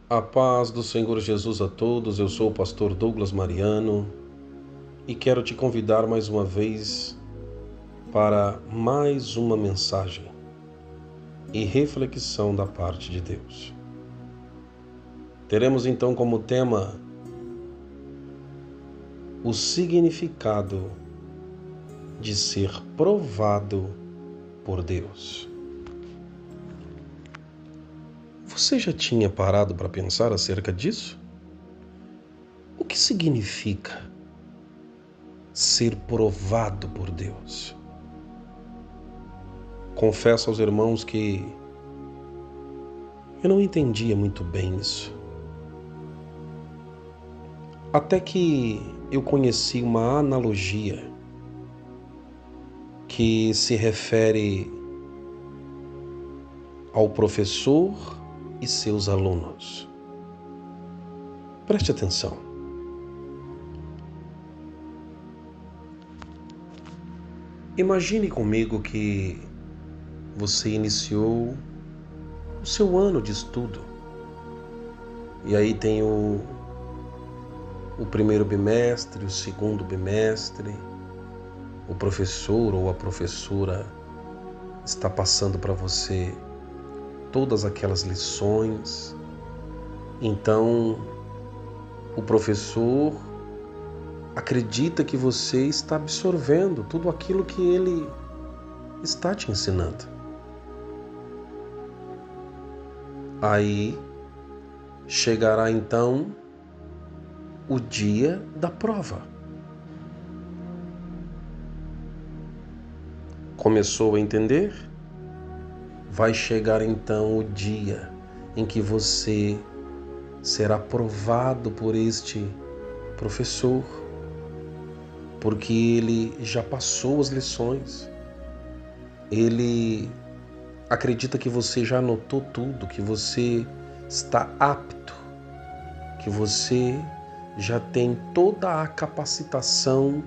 A paz do Senhor Jesus a todos, eu sou o pastor Douglas Mariano e quero te convidar mais uma vez para mais uma mensagem e reflexão da parte de Deus. Teremos então como tema o significado de ser provado por Deus. Você já tinha parado para pensar acerca disso? O que significa ser provado por Deus? Confesso aos irmãos que eu não entendia muito bem isso. Até que eu conheci uma analogia que se refere ao professor e seus alunos. Preste atenção. Imagine comigo que você iniciou o seu ano de estudo. E aí tem o primeiro bimestre, o segundo bimestre. O professor ou a professora está passando para você todas aquelas lições. Então, o professor acredita que você está absorvendo tudo aquilo que ele está te ensinando. Aí chegará então o dia da prova. Começou a entender? Vai chegar então o dia em que você será provado por este professor, porque ele já passou as lições. Ele acredita que você já anotou tudo, que você está apto, que você já tem toda a capacitação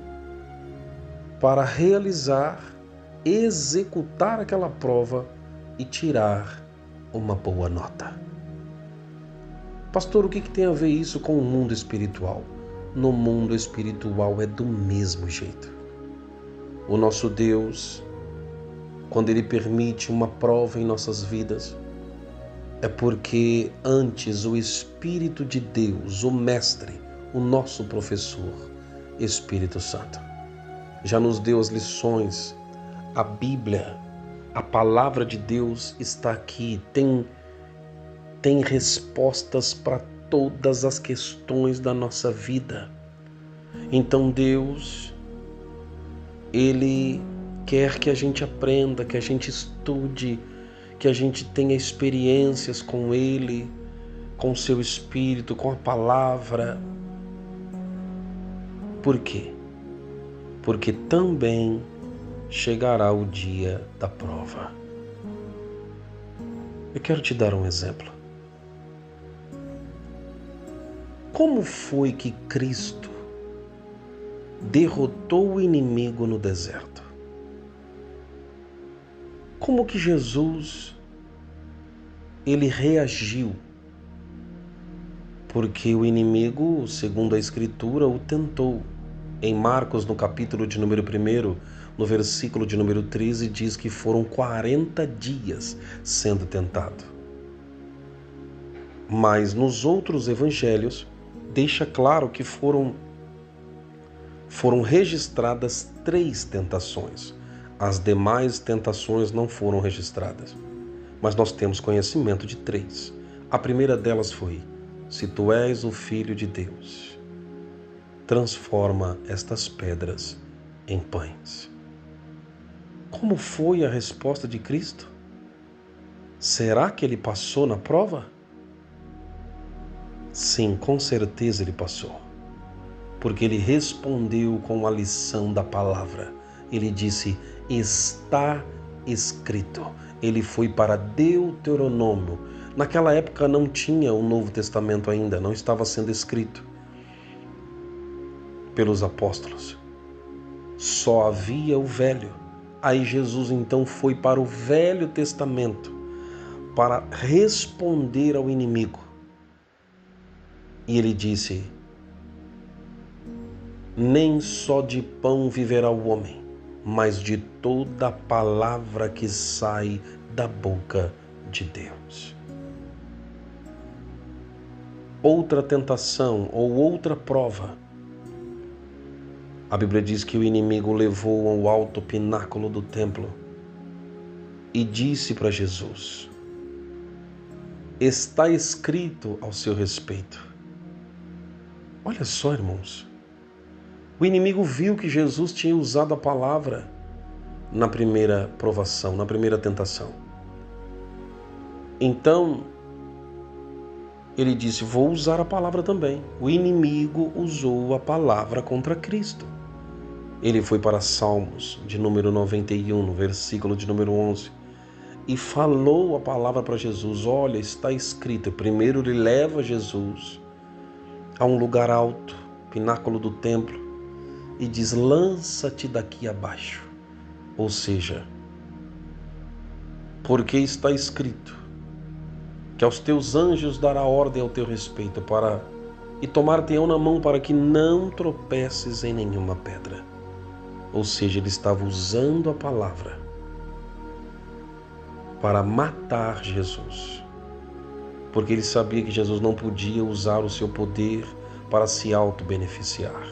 para realizar, executar aquela prova e tirar uma boa nota. Pastor, o que tem a ver isso com o mundo espiritual? No mundo espiritual é do mesmo jeito. O nosso Deus, quando Ele permite uma prova em nossas vidas, é porque antes o Espírito de Deus, o Mestre, o nosso professor, Espírito Santo, já nos deu as lições. A Bíblia, a palavra de Deus está aqui, tem respostas para todas as questões da nossa vida. Então Deus, Ele quer que a gente aprenda, que a gente estude, que a gente tenha experiências com Ele, com o seu Espírito, com a palavra. Por quê? Porque também chegará o dia da prova. Eu quero te dar um exemplo. Como foi que Cristo derrotou o inimigo no deserto? Como que Jesus ele reagiu? Porque o inimigo, segundo a Escritura, o tentou. Em Marcos, no capítulo de número 1, no versículo de número 13, diz que foram 40 dias sendo tentado. Mas nos outros evangelhos, deixa claro que foram registradas 3 tentações. As demais tentações não foram registradas. Mas nós temos conhecimento de 3. A primeira delas foi: se tu és o Filho de Deus, transforma estas pedras em pães. Como foi a resposta de Cristo? Será que ele passou na prova? Sim, com certeza ele passou. Porque ele respondeu com a lição da palavra. Ele disse: está escrito. Ele foi para Deuteronômio. Naquela época não tinha o Novo Testamento ainda, não estava sendo escrito pelos apóstolos. Só havia o Velho. Aí Jesus então foi para o Velho Testamento para responder ao inimigo. E ele disse: nem só de pão viverá o homem, mas de toda palavra que sai da boca de Deus. Outra tentação ou outra prova. A Bíblia diz que o inimigo levou ao alto pináculo do templo e disse para Jesus: está escrito ao seu respeito. Olha só, irmãos. O inimigo viu que Jesus tinha usado a palavra na primeira provação, na primeira tentação. Então, ele disse: vou usar a palavra também. O inimigo usou a palavra contra Cristo. Ele foi para Salmos, de número 91, no versículo de número 11, e falou a palavra para Jesus. Olha, está escrito. Primeiro ele leva Jesus a um lugar alto, pináculo do templo, e diz: lança-te daqui abaixo. Ou seja, porque está escrito que aos teus anjos dará ordem ao teu respeito e tomar-te-ão na mão para que não tropeces em nenhuma pedra. Ou seja, ele estava usando a palavra para matar Jesus, porque ele sabia que Jesus não podia usar o seu poder para se auto-beneficiar.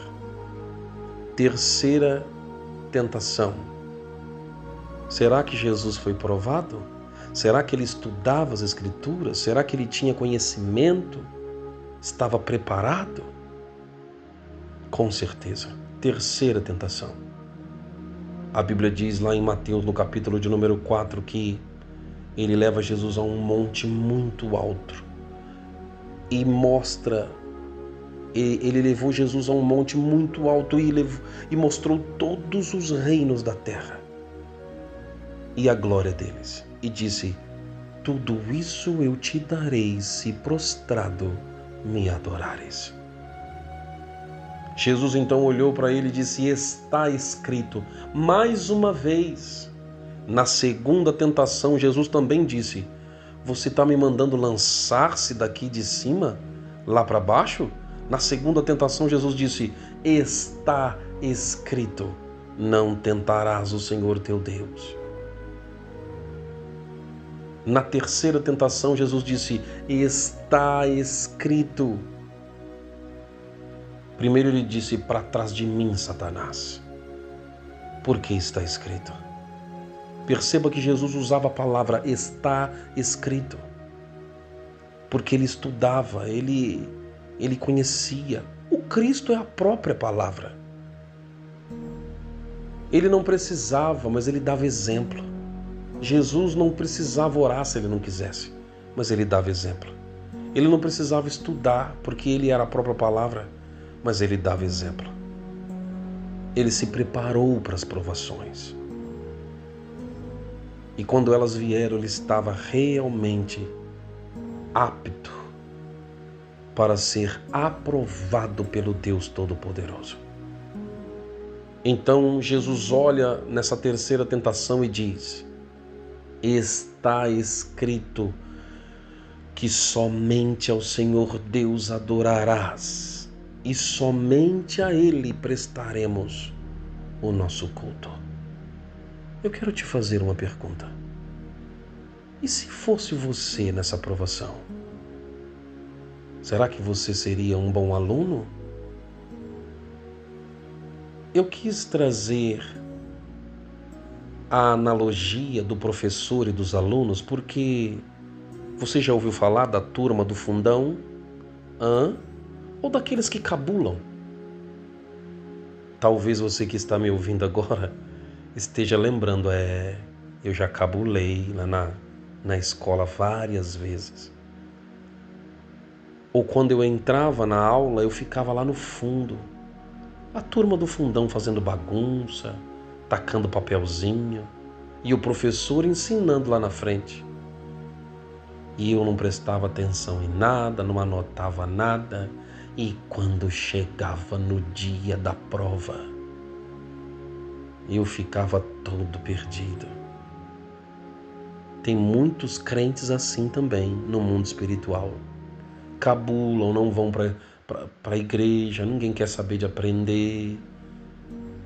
Terceira tentação. Será que Jesus foi provado? Será que ele estudava as Escrituras? Será que ele tinha conhecimento? Estava preparado? Com certeza. Terceira tentação. A Bíblia diz lá em Mateus, no capítulo de número 4, que ele leva Jesus a um monte muito alto e ele levou Jesus a um monte muito alto e mostrou todos os reinos da terra e a glória deles. E disse: tudo isso eu te darei se prostrado me adorares. Jesus então olhou para ele e disse: está escrito. Mais uma vez, na segunda tentação, Jesus também disse: você está me mandando lançar-se daqui de cima, lá para baixo? Na segunda tentação, Jesus disse: está escrito, não tentarás o Senhor teu Deus. Na terceira tentação, Jesus disse: está escrito. Primeiro ele disse: para trás de mim, Satanás, porque está escrito. Perceba que Jesus usava a palavra está escrito, porque ele estudava, ele conhecia. O Cristo é a própria palavra. Ele não precisava, mas ele dava exemplo. Jesus não precisava orar se ele não quisesse, mas ele dava exemplo. Ele não precisava estudar, porque ele era a própria palavra, mas ele dava exemplo. Ele se preparou para as provações. E quando elas vieram, ele estava realmente apto para ser aprovado pelo Deus Todo-Poderoso. Então Jesus olha nessa terceira tentação e diz: está escrito que somente ao Senhor Deus adorarás e somente a Ele prestaremos o nosso culto. Eu quero te fazer uma pergunta. E se fosse você nessa provação? Será que você seria um bom aluno? Eu quis trazer a analogia do professor e dos alunos porque você já ouviu falar da turma do fundão? Ou daqueles que cabulam? Talvez você que está me ouvindo agora esteja lembrando, eu já cabulei lá na escola várias vezes. Ou quando eu entrava na aula, eu ficava lá no fundo. A turma do fundão fazendo bagunça, tacando papelzinho, e o professor ensinando lá na frente. E eu não prestava atenção em nada, não anotava nada, e quando chegava no dia da prova, eu ficava todo perdido. Tem muitos crentes assim também no mundo espiritual. cabulam, não vão para a igreja, ninguém quer saber de aprender,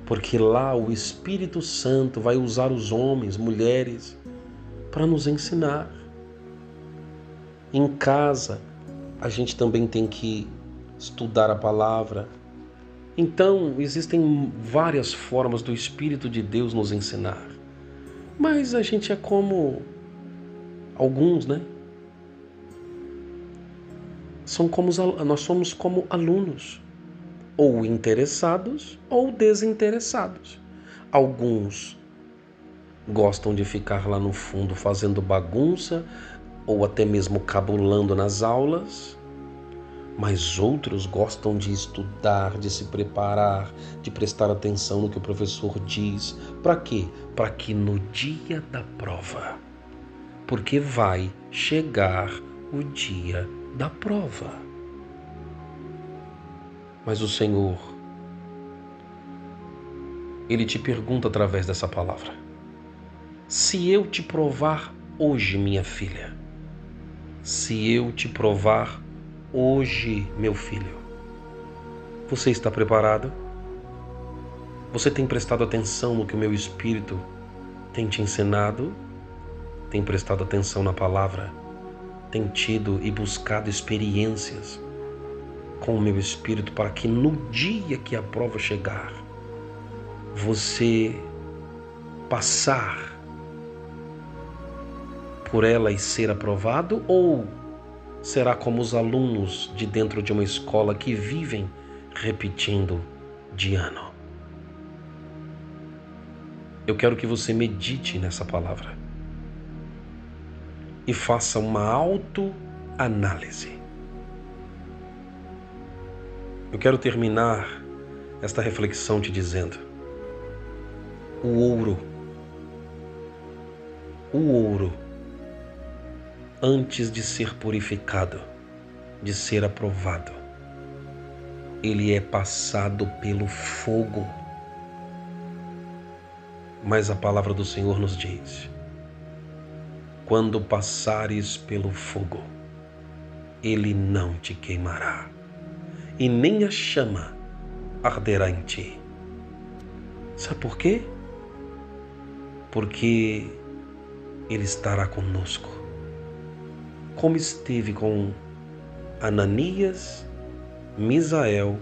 porque lá o Espírito Santo vai usar os homens, mulheres, para nos ensinar. Em casa, a gente também tem que estudar a palavra. Então, existem várias formas do Espírito de Deus nos ensinar. Mas a gente é como alguns, né? Nós somos como alunos, ou interessados ou desinteressados. Alguns gostam de ficar lá no fundo fazendo bagunça ou até mesmo cabulando nas aulas, mas outros gostam de estudar, de se preparar, de prestar atenção no que o professor diz. Para quê? Para que no dia da prova, porque vai chegar o dia da prova. Mas o Senhor, Ele te pergunta através dessa palavra: se eu te provar hoje, minha filha, se eu te provar hoje, meu filho, você está preparado? Você tem prestado atenção no que o meu Espírito tem te ensinado? Tem prestado atenção na palavra? Tem tido e buscado experiências com o meu Espírito para que no dia que a prova chegar, você passar por ela e ser aprovado? Ou será como os alunos de dentro de uma escola que vivem repetindo de ano? Eu quero que você medite nessa palavra e faça uma autoanálise. Eu quero terminar esta reflexão te dizendo: o ouro, antes de ser purificado, de ser aprovado, ele é passado pelo fogo. Mas a palavra do Senhor nos diz: quando passares pelo fogo, ele não te queimará, e nem a chama arderá em ti. Sabe por quê? Porque ele estará conosco, como esteve com Ananias, Misael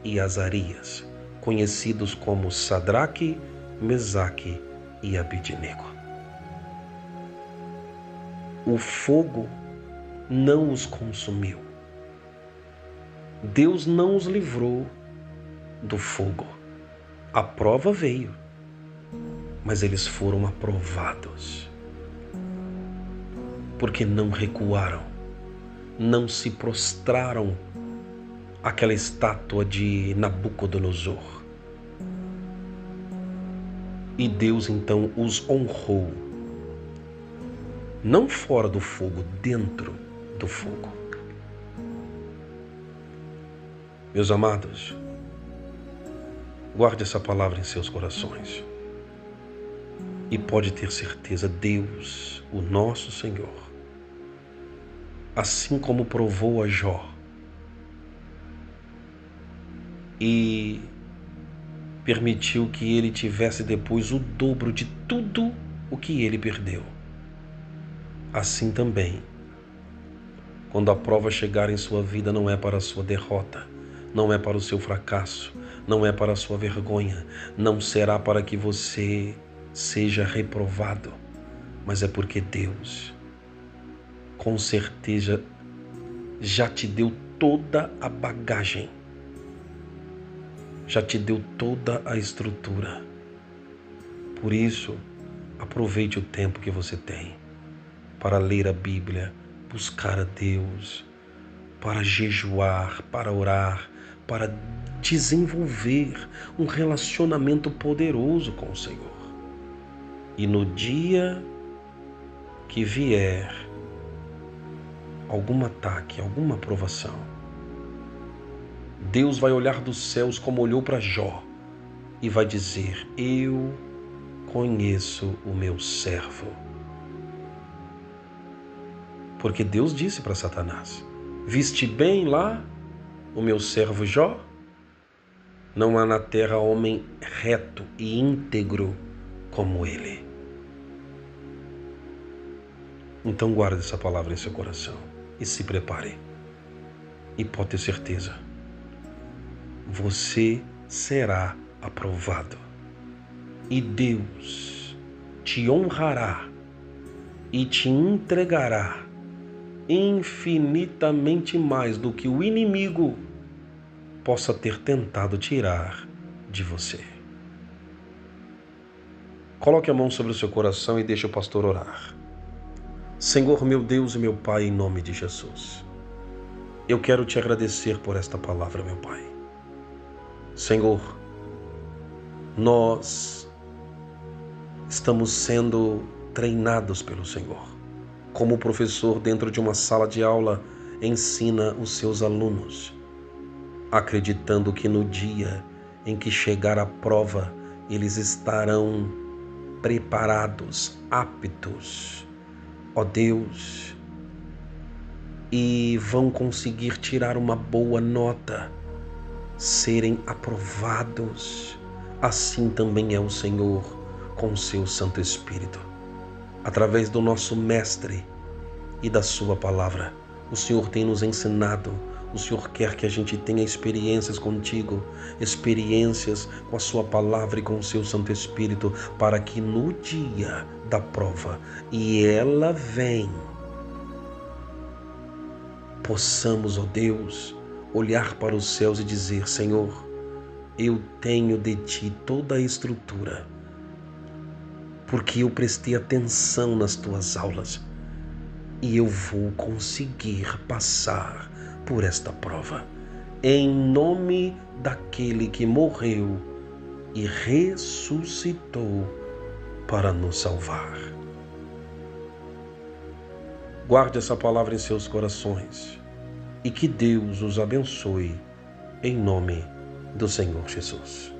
e Azarias, conhecidos como Sadraque, Mesaque e Abidnego. O fogo não os consumiu. Deus não os livrou do fogo. A prova veio, mas eles foram aprovados, porque não recuaram, não se prostraram àquela estátua de Nabucodonosor. E Deus então os honrou, não fora do fogo, dentro do fogo. Meus amados, guarde essa palavra em seus corações. E pode ter certeza, Deus, o nosso Senhor, assim como provou a Jó e permitiu que ele tivesse depois o dobro de tudo o que ele perdeu, assim também, quando a prova chegar em sua vida, não é para a sua derrota, não é para o seu fracasso, não é para a sua vergonha, não será para que você seja reprovado, mas é porque Deus, com certeza, já te deu toda a bagagem, já te deu toda a estrutura. Por isso, aproveite o tempo que você tem para ler a Bíblia, buscar a Deus, para jejuar, para orar, para desenvolver um relacionamento poderoso com o Senhor. E no dia que vier algum ataque, alguma provação, Deus vai olhar dos céus como olhou para Jó e vai dizer: eu conheço o meu servo. Porque Deus disse para Satanás: Viste bem lá o meu servo Jó? Não há na terra homem reto e íntegro como ele. Então guarde essa palavra em seu coração e se prepare. E pode ter certeza, você será aprovado. E Deus te honrará e te entregará infinitamente mais do que o inimigo possa ter tentado tirar de você. Coloque a mão sobre o seu coração e deixe o pastor orar. Senhor, meu Deus e meu Pai, em nome de Jesus, eu quero te agradecer por esta palavra, meu Pai. Senhor, nós estamos sendo treinados pelo Senhor. Como o professor dentro de uma sala de aula ensina os seus alunos, acreditando que no dia em que chegar a prova, eles estarão preparados, aptos, ó Deus, e vão conseguir tirar uma boa nota, serem aprovados. Assim também é o Senhor com o seu Santo Espírito. Através do nosso Mestre e da sua palavra, o Senhor tem nos ensinado. O Senhor quer que a gente tenha experiências contigo, experiências com a sua palavra e com o seu Santo Espírito, para que no dia da prova, e ela vem, possamos, ó Deus, olhar para os céus e dizer: Senhor, eu tenho de ti toda a estrutura, porque eu prestei atenção nas tuas aulas e eu vou conseguir passar por esta prova, em nome daquele que morreu e ressuscitou para nos salvar. Guarde essa palavra em seus corações e que Deus os abençoe, em nome do Senhor Jesus.